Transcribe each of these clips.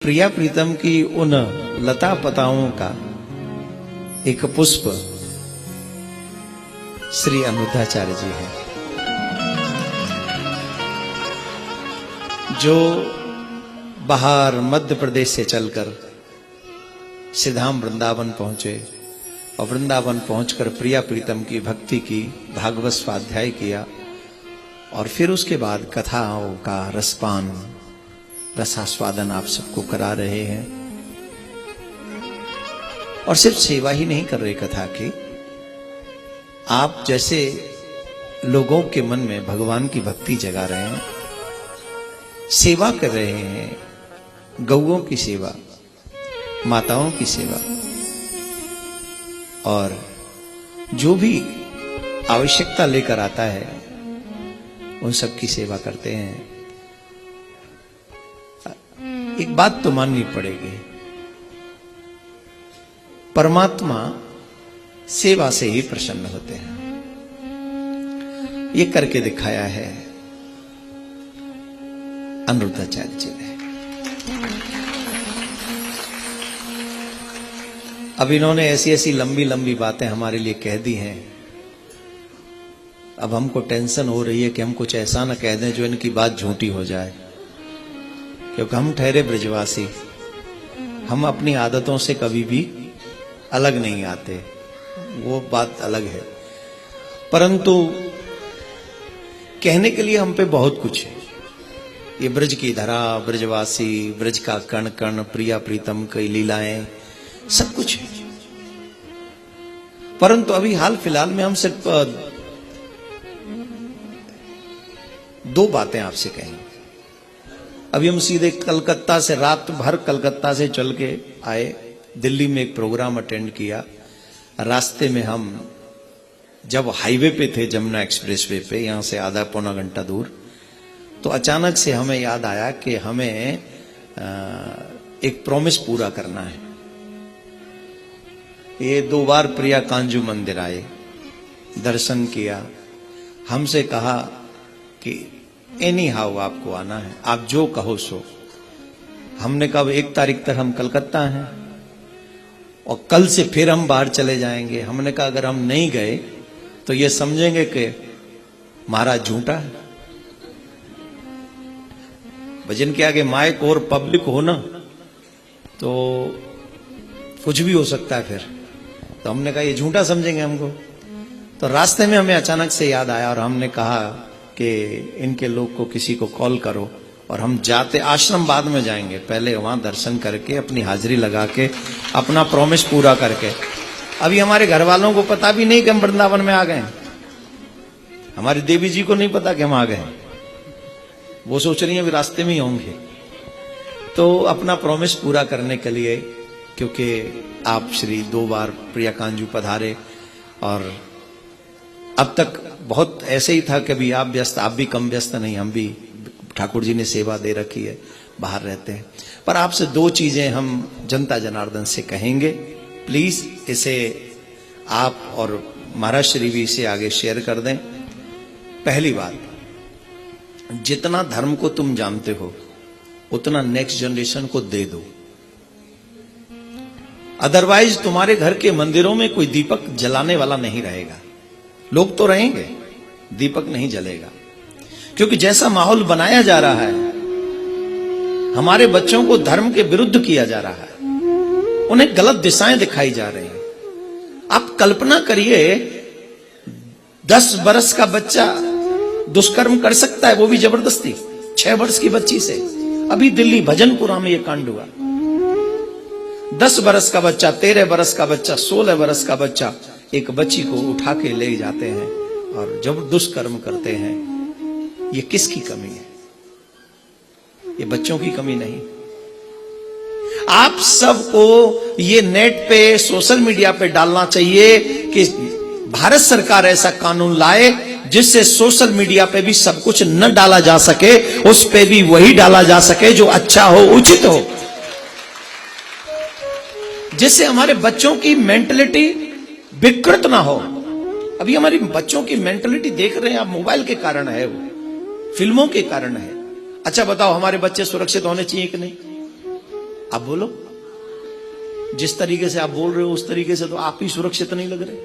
प्रिया प्रीतम की उन लता पताओं का एक पुष्प श्री अनिरुद्धाचार्य जी है, जो बाहर मध्य प्रदेश से चलकर सिद्धाम वृंदावन पहुंचे और वृंदावन पहुंचकर प्रिया प्रीतम की भक्ति की, भागवत स्वाध्याय किया और फिर उसके बाद कथाओं का रसपान, रसास्वादन आप सबको करा रहे हैं। और सिर्फ सेवा ही नहीं कर रहे कथा की, आप जैसे लोगों के मन में भगवान की भक्ति जगा रहे हैं, सेवा कर रहे हैं, गौओं की सेवा, माताओं की सेवा, और जो भी आवश्यकता लेकर आता है उन सब की सेवा करते हैं। एक बात तो माननी पड़ेगी, परमात्मा सेवा से ही प्रसन्न होते हैं। ये करके दिखाया है अनिरुद्धाचार्य जी ने। अब इन्होंने ऐसी ऐसी लंबी लंबी बातें हमारे लिए कह दी हैं। अब हमको टेंशन हो रही है कि हम कुछ ऐसा ना कह दें जो इनकी बात झूठी हो जाए, क्योंकि हम ठहरे ब्रजवासी, हम अपनी आदतों से कभी भी अलग नहीं आते, वो बात अलग है। परंतु कहने के लिए हम पे बहुत कुछ है। ये ब्रज की धरा, ब्रजवासी, ब्रज का कण कण, प्रिया प्रीतम की लीलाएं, सब कुछ है। परंतु अभी हाल फिलहाल में हम सिर्फ दो बातें आपसे कहेंगे। अभी हम सीधे कलकत्ता से, रात भर कलकत्ता से चल के आए, दिल्ली में एक प्रोग्राम अटेंड किया। रास्ते में हम जब हाईवे पे थे, जमुना एक्सप्रेसवे पे, यहां से आधा पौना घंटा दूर, तो अचानक से हमें याद आया कि हमें एक प्रॉमिस पूरा करना है। ये 2 बार प्रिया कांजू मंदिर आए, दर्शन किया, हमसे कहा कि एनी हाउ आपको आना है, आप जो कहो सो। हमने कहा 1 तारीख तक हम कलकत्ता हैं और कल से फिर हम बाहर चले जाएंगे। हमने कहा अगर हम नहीं गए तो ये समझेंगे कि महाराज झूठा है। भजन के आगे माइक और पब्लिक हो ना तो कुछ भी हो सकता है फिर। तो हमने कहा ये झूठा समझेंगे हमको। तो रास्ते में हमें अचानक से याद आया और हमने कहा कि इनके लोग को किसी को कॉल करो, और हम जाते आश्रम बाद में जाएंगे, पहले वहां दर्शन करके अपनी हाजिरी लगा के अपना प्रॉमिस पूरा करके। अभी हमारे घर वालों को पता भी नहीं कि हम वृंदावन में आ गए, हमारी देवी जी को नहीं पता कि हम आ गए, वो सोच रही हैं अभी रास्ते में ही होंगे। तो अपना प्रॉमिस पूरा करने के लिए, क्योंकि आप श्री 2 बार प्रिया कांजू पधारे और अब तक बहुत ऐसे ही था, कभी आप व्यस्त, आप भी कम व्यस्त नहीं, हम भी, ठाकुर जी ने सेवा दे रखी है, बाहर रहते हैं। पर आपसे 2 चीजें हम जनता जनार्दन से कहेंगे, प्लीज इसे आप और महाराज श्री भी इसे आगे शेयर कर दें। पहली बात, जितना धर्म को तुम जानते हो उतना नेक्स्ट जनरेशन को दे दो, अदरवाइज तुम्हारे घर के मंदिरों में कोई दीपक जलाने वाला नहीं रहेगा। लोग तो रहेंगे, दीपक नहीं जलेगा, क्योंकि जैसा माहौल बनाया जा रहा है, हमारे बच्चों को धर्म के विरुद्ध किया जा रहा है, उन्हें गलत दिशाएं दिखाई जा रही हैं। आप कल्पना करिए, 10 बरस का बच्चा दुष्कर्म कर सकता है, वो भी जबरदस्ती, 6 वर्ष की बच्ची से। अभी दिल्ली भजनपुरा में यह कांड हुआ। 10 बरस का बच्चा, 13 बरस का बच्चा, 16 बरस का बच्चा, एक बच्ची को उठा के ले जाते हैं और जब दुष्कर्म करते हैं। ये किसकी कमी है? ये बच्चों की कमी नहीं। आप सबको ये नेट पे, सोशल मीडिया पे डालना चाहिए कि भारत सरकार ऐसा कानून लाए जिससे सोशल मीडिया पे भी सब कुछ न डाला जा सके, उस पे भी वही डाला जा सके जो अच्छा हो, उचित हो, जिससे हमारे बच्चों की मेंटलिटी विकृत ना हो। अभी हमारी बच्चों की मेंटलिटी देख रहे हैं आप, मोबाइल के कारण है, वो फिल्मों के कारण है। अच्छा बताओ, हमारे बच्चे सुरक्षित होने चाहिए कि नहीं? आप बोलो, जिस तरीके से आप बोल रहे हो उस तरीके से तो आप ही सुरक्षित नहीं लग रहे।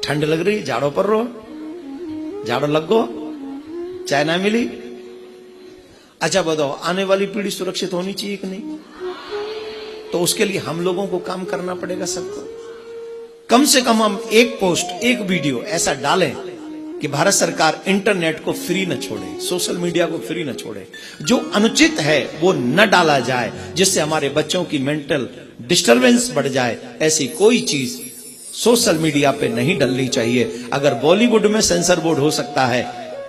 ठंड लग रही, जाड़ों पर रहो, जाड़ो लग गो, चाय ना मिली। अच्छा बताओ, आने वाली पीढ़ी सुरक्षित होनी चाहिए कि नहीं? तो उसके लिए हम लोगों को काम करना पड़ेगा सबको। कम से कम हम एक पोस्ट, एक वीडियो ऐसा डालें कि भारत सरकार इंटरनेट को फ्री न छोड़े, सोशल मीडिया को फ्री न छोड़े। जो अनुचित है वो न डाला जाए, जिससे हमारे बच्चों की मेंटल डिस्टरबेंस बढ़ जाए। ऐसी कोई चीज सोशल मीडिया पे नहीं डलनी चाहिए। अगर बॉलीवुड में सेंसर बोर्ड हो सकता है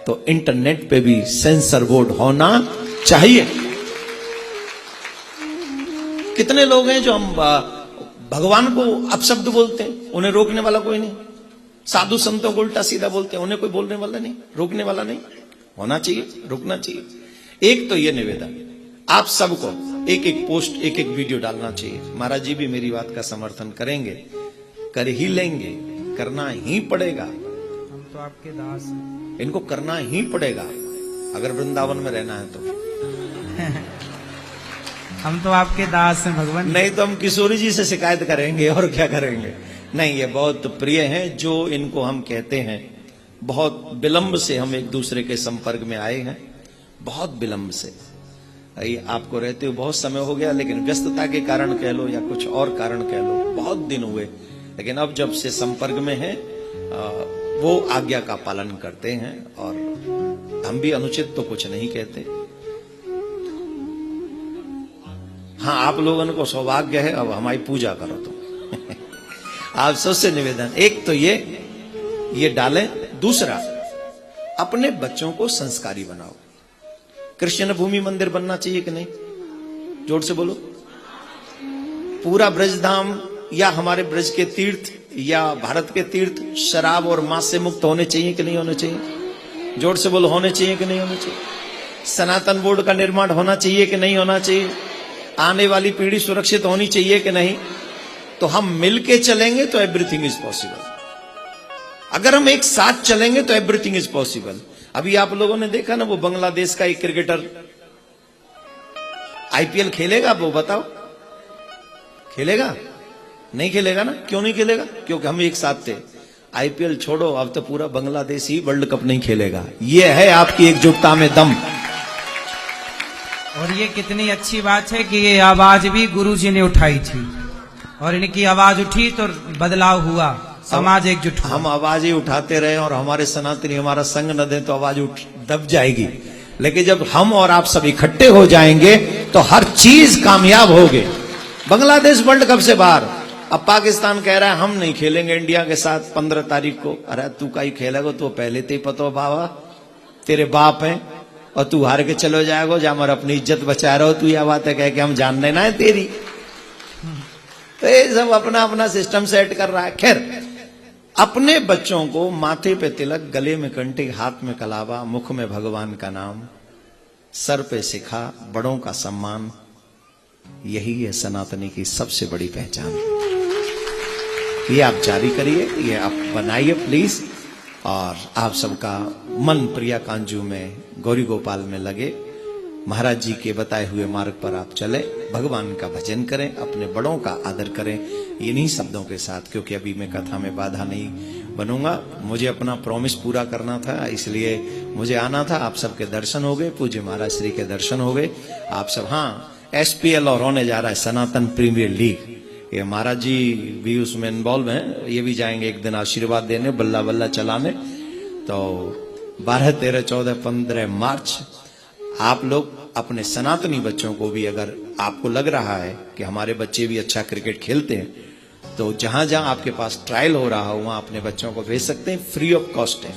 तो इंटरनेट पे भी सेंसर बोर्ड होना चाहिए। कितने लोग हैं जो हम भगवान को अपशब्द बोलते हैं, उन्हें रोकने वाला कोई नहीं। साधु संतों को उल्टा सीधा बोलते हैं, उन्हें कोई बोलने वाला नहीं, रोकने वाला नहीं। होना चाहिए, रुकना चाहिए। एक तो ये निवेदन आप सबको, एक एक पोस्ट, एक एक वीडियो डालना चाहिए। महाराज जी भी मेरी बात का समर्थन करेंगे, कर ही लेंगे, करना ही पड़ेगा। हम तो आपके दास हैं। इनको करना ही पड़ेगा अगर वृंदावन में रहना है तो। हम तो आपके दास हैं भगवान। नहीं तो हम किशोरी जी से शिकायत करेंगे और क्या करेंगे। नहीं, ये बहुत प्रिय हैं जो इनको हम कहते हैं। बहुत विलंब से हम एक दूसरे के संपर्क में आए हैं, बहुत विलंब से। ये आपको रहते हुए बहुत समय हो गया, लेकिन व्यस्तता के कारण कह लो या कुछ और कारण कह लो, बहुत दिन हुए। लेकिन अब जब से संपर्क में हैं, वो आज्ञा का पालन करते हैं और हम भी अनुचित तो कुछ नहीं कहते। हाँ, आप लोगों को सौभाग्य है, अब हमारी पूजा करो तुम। आप सबसे निवेदन, एक तो ये डालें। दूसरा, अपने बच्चों को संस्कारी बनाओ। कृष्ण भूमि मंदिर बनना चाहिए कि नहीं? जोर से बोलो। पूरा ब्रजधाम या हमारे ब्रज के तीर्थ या भारत के तीर्थ शराब और मांस से मुक्त होने चाहिए कि नहीं होने चाहिए? जोर से बोलो, होने चाहिए कि नहीं होने चाहिए? सनातन बोर्ड का निर्माण होना चाहिए कि नहीं होना चाहिए? आने वाली पीढ़ी सुरक्षित होनी चाहिए कि नहीं? तो हम मिलके चलेंगे तो एवरीथिंग इज पॉसिबल। अगर हम एक साथ चलेंगे तो एवरीथिंग इज पॉसिबल। अभी आप लोगों ने देखा ना, वो बांग्लादेश का एक क्रिकेटर आईपीएल खेलेगा, वो बताओ खेलेगा? नहीं खेलेगा ना। क्यों नहीं खेलेगा? क्योंकि हम एक साथ थे। आईपीएल छोड़ो, अब तो पूरा बांग्लादेश ही वर्ल्ड कप नहीं खेलेगा। यह है आपकी एकजुटता में दम। और ये कितनी अच्छी बात है कि ये आवाज भी गुरुजी ने उठाई थी और इनकी आवाज उठी तो बदलाव हुआ, समाज एकजुट हुआ। हम आवाज ही उठाते रहे और हमारे सनातनी हमारा संग न दे तो आवाज दब जाएगी। लेकिन जब हम और आप सब इकट्ठे हो जाएंगे तो हर चीज कामयाब होगी। बांग्लादेश वर्ल्ड कप से बाहर। अब पाकिस्तान कह रहा है हम नहीं खेलेंगे इंडिया के साथ 15 तारीख को। अरे तू का ही खेलेगा, तो पहले तो ही पता हो बाबा, तेरे बाप हैं और तू हार के चलो जाएगा। जा मर अपनी इज्जत बचा रहे हो, तू यह बात है कह के हम जान लेना है तेरी। तो ये सब अपना अपना सिस्टम सेट कर रहा है। खैर, अपने बच्चों को माथे पे तिलक, गले में कंठी, हाथ में कलावा, मुख में भगवान का नाम, सर पे शिखा, बड़ों का सम्मान, यही है सनातनी की सबसे बड़ी पहचान। ये आप जारी करिए, ये आप बनाइए प्लीज। और आप सबका मन प्रिया कांजू में, गौरी गोपाल में लगे। महाराज जी के बताए हुए मार्ग पर आप चले, भगवान का भजन करें, अपने बड़ों का आदर करें, इन्हीं शब्दों के साथ। क्योंकि अभी मैं कथा में बाधा नहीं बनूंगा, मुझे अपना प्रॉमिस पूरा करना था, इसलिए मुझे आना था। आप सबके दर्शन हो गए, पूज्य महाराज श्री के दर्शन हो गए। आप सब, हाँ, एसपीएल और होने जा रहा है सनातन प्रीमियर लीग, ये महाराज जी भी उसमें इन्वॉल्व हैं। ये भी जाएंगे एक दिन आशीर्वाद देने, बल्ला बल्ला चलाने। तो 12, 13, 14, 15 मार्च आप लोग अपने सनातनी बच्चों को भी, अगर आपको लग रहा है कि हमारे बच्चे भी अच्छा क्रिकेट खेलते हैं, तो जहां जहां आपके पास ट्रायल हो रहा हो वहां अपने बच्चों को भेज सकते हैं। फ्री ऑफ कॉस्ट है,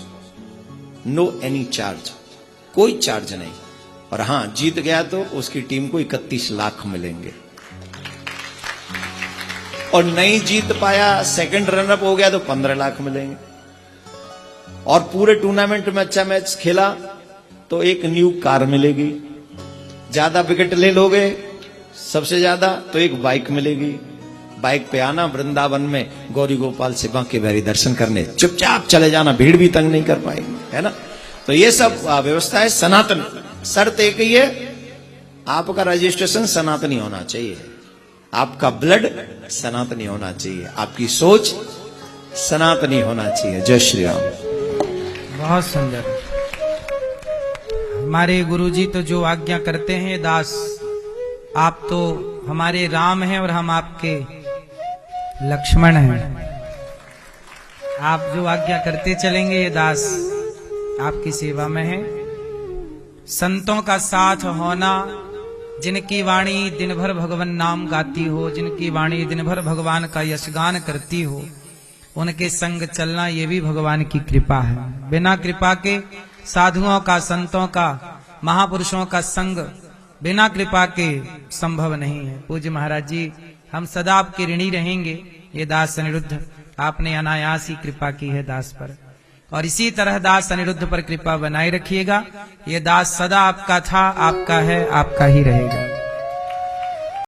नो एनी चार्ज, कोई चार्ज नहीं। और हां, जीत गया तो उसकी टीम को 31 लाख मिलेंगे, और नहीं जीत पाया, सेकंड रनअप हो गया तो 15 लाख मिलेंगे। और पूरे टूर्नामेंट में अच्छा मैच खेला तो एक न्यू कार मिलेगी। ज्यादा विकेट ले लोगे सबसे ज्यादा तो एक बाइक मिलेगी। बाइक पे आना, वृंदावन में गौरी गोपाल से बांके बिहारी दर्शन करने, चुपचाप चले जाना, भीड़ भी तंग नहीं कर पाएंगे, है ना। तो ये सब व्यवस्था है सनातन। शर्त एक ही है, आपका रजिस्ट्रेशन सनातनी होना चाहिए, आपका ब्लड सनातनी होना चाहिए, आपकी सोच सनातनी होना चाहिए। जय श्री राम। बहुत सुंदर। हमारे गुरुजी तो जो आज्ञा करते हैं दास, आप तो हमारे राम हैं और हम आपके लक्ष्मण हैं। आप जो आज्ञा करते चलेंगे ये दास आपकी सेवा में है। संतों का साथ होना, जिनकी वाणी दिन भर भगवान नाम गाती हो, जिनकी वाणी दिन भर भगवान का यशगान करती हो, उनके संग चलना ये भी भगवान की कृपा है। बिना कृपा के साधुओं का, संतों का, महापुरुषों का संग बिना कृपा के संभव नहीं है। पूज्य महाराज जी, हम सदा आपके ऋणी रहेंगे। ये दास अनिरुद्ध, आपने अनायास ही कृपा की है दास पर, और इसी तरह दास अनिरुद्ध पर कृपा बनाए रखिएगा। ये दास सदा आपका था, आपका है, आपका ही रहेगा।